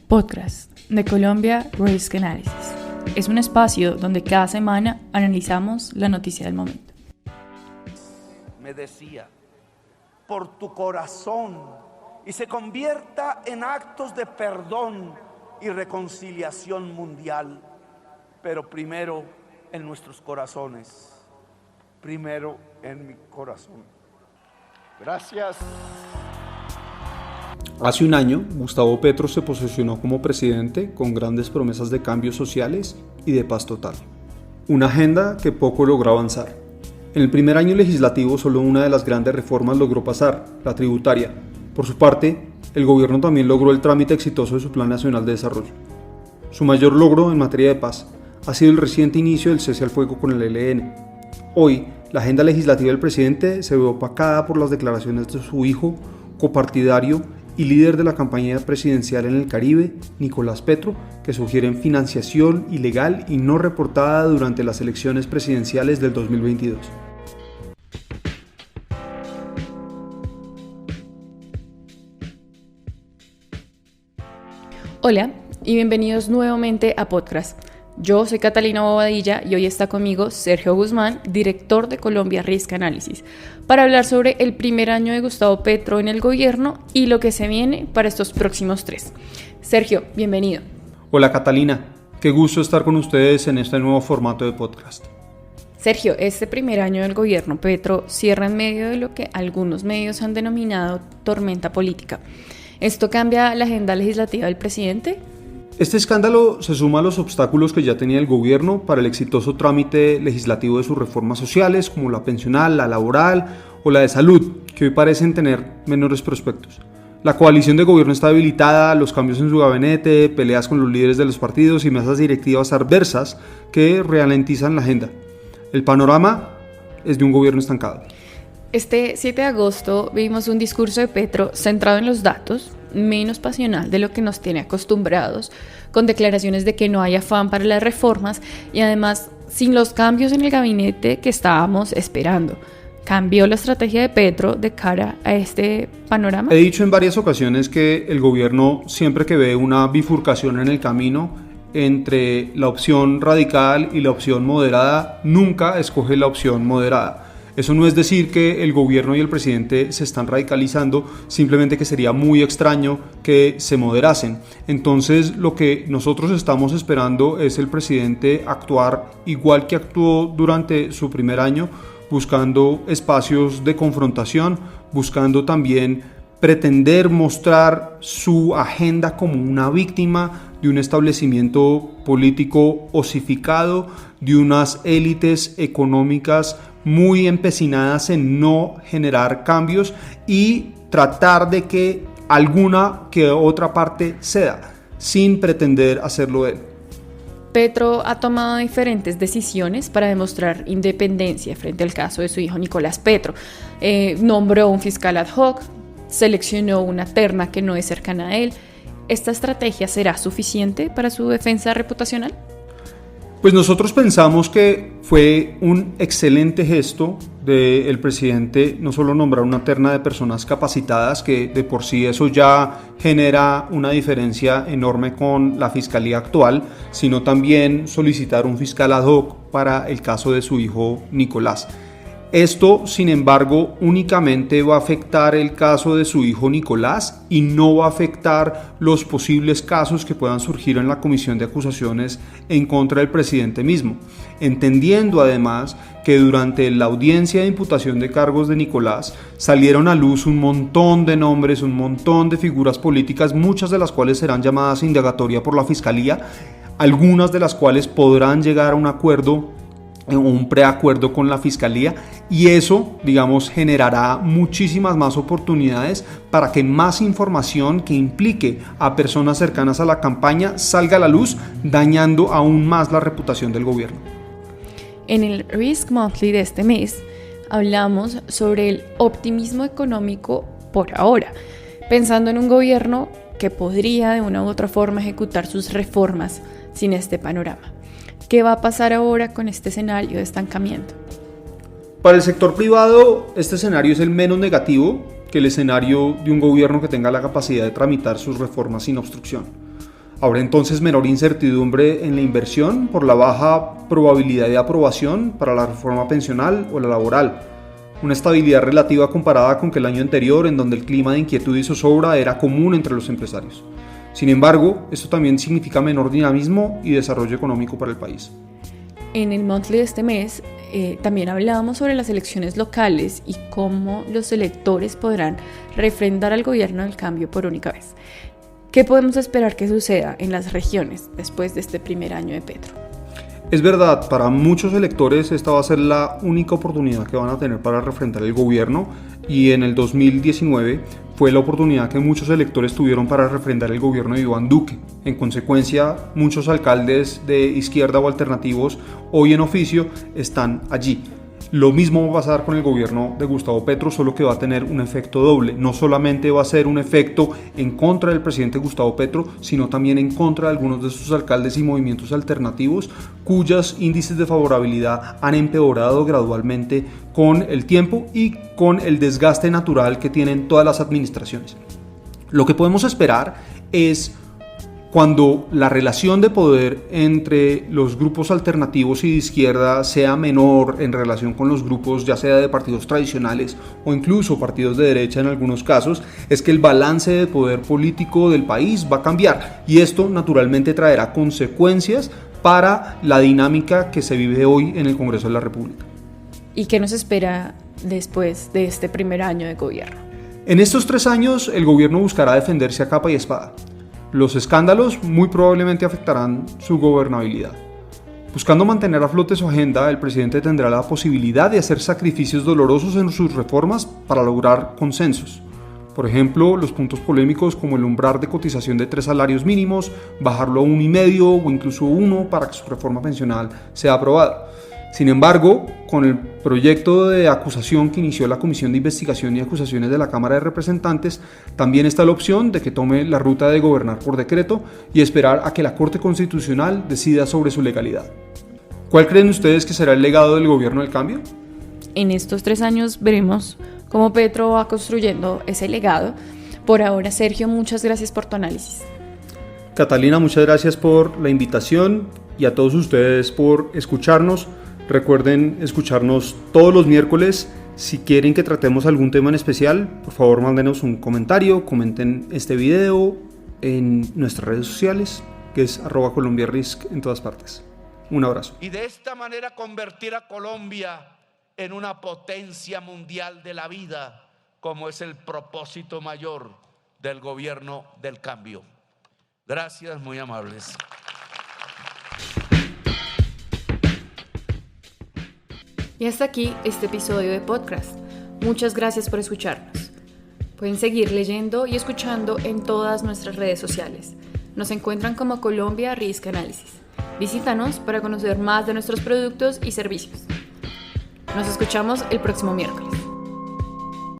Podcast de Colombia Risk Analysis. Es un espacio donde cada semana analizamos la noticia del momento. Me decía, por tu corazón, y se convierta en actos de perdón y reconciliación mundial, pero primero en nuestros corazones, primero en mi corazón. Gracias. Hace un año, Gustavo Petro se posesionó como presidente con grandes promesas de cambios sociales y de paz total. Una agenda que poco logró avanzar. En el primer año legislativo, solo una de las grandes reformas logró pasar, la tributaria. Por su parte, el gobierno también logró el trámite exitoso de su Plan Nacional de Desarrollo. Su mayor logro en materia de paz ha sido el reciente inicio del cese al fuego con el ELN. Hoy, la agenda legislativa del presidente se ve opacada por las declaraciones de su hijo, copartidario y líder de la campaña presidencial en el Caribe, Nicolás Petro, que sugieren financiación ilegal y no reportada durante las elecciones presidenciales del 2022. Hola y bienvenidos nuevamente a Podcast. Yo soy Catalina Bobadilla y hoy está conmigo Sergio Guzmán, director de Colombia Risk Analysis, para hablar sobre el primer año de Gustavo Petro en el gobierno y lo que se viene para estos próximos 3. Sergio, bienvenido. Hola Catalina, qué gusto estar con ustedes en este nuevo formato de podcast. Sergio, este primer año del gobierno Petro cierra en medio de lo que algunos medios han denominado tormenta política. ¿Esto cambia la agenda legislativa del presidente? Este escándalo se suma a los obstáculos que ya tenía el gobierno para el exitoso trámite legislativo de sus reformas sociales, como la pensional, la laboral o la de salud, que hoy parecen tener menores prospectos. La coalición de gobierno está debilitada, los cambios en su gabinete, peleas con los líderes de los partidos y mesas directivas adversas que ralentizan la agenda. El panorama es de un gobierno estancado. Este 7 de agosto vimos un discurso de Petro centrado en los datos, menos pasional de lo que nos tiene acostumbrados, con declaraciones de que no hay afán para las reformas y además sin los cambios en el gabinete que estábamos esperando. ¿Cambió la estrategia de Petro de cara a este panorama? He dicho en varias ocasiones que el gobierno, siempre que ve una bifurcación en el camino entre la opción radical y la opción moderada, nunca escoge la opción moderada. Eso no es decir que el gobierno y el presidente se están radicalizando, simplemente que sería muy extraño que se moderasen. Entonces, lo que nosotros estamos esperando es el presidente actuar igual que actuó durante su primer año, buscando espacios de confrontación, buscando también pretender mostrar su agenda como una víctima de un establecimiento político osificado, de unas élites económicas muy empecinadas en no generar cambios y tratar de que alguna que otra parte ceda, sin pretender hacerlo él. Petro ha tomado diferentes decisiones para demostrar independencia frente al caso de su hijo Nicolás Petro. Nombró un fiscal ad hoc, seleccionó una terna que no es cercana a él. ¿Esta estrategia será suficiente para su defensa reputacional? Pues nosotros pensamos que fue un excelente gesto del presidente no solo nombrar una terna de personas capacitadas, que de por sí eso ya genera una diferencia enorme con la fiscalía actual, sino también solicitar un fiscal ad hoc para el caso de su hijo Nicolás. Esto, sin embargo, únicamente va a afectar el caso de su hijo Nicolás y no va a afectar los posibles casos que puedan surgir en la comisión de acusaciones en contra del presidente mismo, entendiendo además que durante la audiencia de imputación de cargos de Nicolás salieron a luz un montón de nombres, un montón de figuras políticas, muchas de las cuales serán llamadas a indagatoria por la fiscalía, algunas de las cuales podrán llegar a un acuerdo, un preacuerdo con la fiscalía, y eso, digamos, generará muchísimas más oportunidades para que más información que implique a personas cercanas a la campaña salga a la luz, dañando aún más la reputación del gobierno. En el Risk Monthly de este mes hablamos sobre el optimismo económico por ahora, pensando en un gobierno que podría de una u otra forma ejecutar sus reformas sin este panorama. ¿Qué va a pasar ahora con este escenario de estancamiento? Para el sector privado, este escenario es el menos negativo que el escenario de un gobierno que tenga la capacidad de tramitar sus reformas sin obstrucción. Habrá entonces menor incertidumbre en la inversión por la baja probabilidad de aprobación para la reforma pensional o la laboral. Una estabilidad relativa comparada con que el año anterior, en donde el clima de inquietud y zozobra era común entre los empresarios. Sin embargo, esto también significa menor dinamismo y desarrollo económico para el país. En el monthly de este mes también hablábamos sobre las elecciones locales y cómo los electores podrán refrendar al gobierno del cambio por única vez. ¿Qué podemos esperar que suceda en las regiones después de este primer año de Petro? Es verdad, para muchos electores esta va a ser la única oportunidad que van a tener para refrendar el gobierno, y en el 2019 fue la oportunidad que muchos electores tuvieron para refrendar el gobierno de Iván Duque. En consecuencia, muchos alcaldes de izquierda o alternativos hoy en oficio están allí. Lo mismo va a pasar con el gobierno de Gustavo Petro, solo que va a tener un efecto doble. No solamente va a ser un efecto en contra del presidente Gustavo Petro, sino también en contra de algunos de sus alcaldes y movimientos alternativos, cuyos índices de favorabilidad han empeorado gradualmente con el tiempo y con el desgaste natural que tienen todas las administraciones. Lo que podemos esperar es, cuando la relación de poder entre los grupos alternativos y de izquierda sea menor en relación con los grupos ya sea de partidos tradicionales o incluso partidos de derecha en algunos casos, es que el balance de poder político del país va a cambiar, y esto naturalmente traerá consecuencias para la dinámica que se vive hoy en el Congreso de la República. ¿Y qué nos espera después de este primer año de gobierno? En estos 3 años el gobierno buscará defenderse a capa y espada. Los escándalos muy probablemente afectarán su gobernabilidad. Buscando mantener a flote su agenda, el presidente tendrá la posibilidad de hacer sacrificios dolorosos en sus reformas para lograr consensos. Por ejemplo, los puntos polémicos como el umbral de cotización de 3 salarios mínimos, bajarlo a 1,5 o incluso 1 para que su reforma pensional sea aprobada. Sin embargo, con el proyecto de acusación que inició la Comisión de Investigación y Acusaciones de la Cámara de Representantes, también está la opción de que tome la ruta de gobernar por decreto y esperar a que la Corte Constitucional decida sobre su legalidad. ¿Cuál creen ustedes que será el legado del gobierno del cambio? En estos 3 años veremos cómo Petro va construyendo ese legado. Por ahora, Sergio, muchas gracias por tu análisis. Catalina, muchas gracias por la invitación, y a todos ustedes por escucharnos. Recuerden escucharnos todos los miércoles. Si quieren que tratemos algún tema en especial, por favor mándenos un comentario, comenten este video en nuestras redes sociales, que es @colombiarisk en todas partes. Un abrazo. Y de esta manera convertir a Colombia en una potencia mundial de la vida, como es el propósito mayor del gobierno del cambio. Gracias, muy amables. Y hasta aquí este episodio de podcast. Muchas gracias por escucharnos. Pueden seguir leyendo y escuchando en todas nuestras redes sociales. Nos encuentran como Colombia Risk Análisis. Visítanos para conocer más de nuestros productos y servicios. Nos escuchamos el próximo miércoles.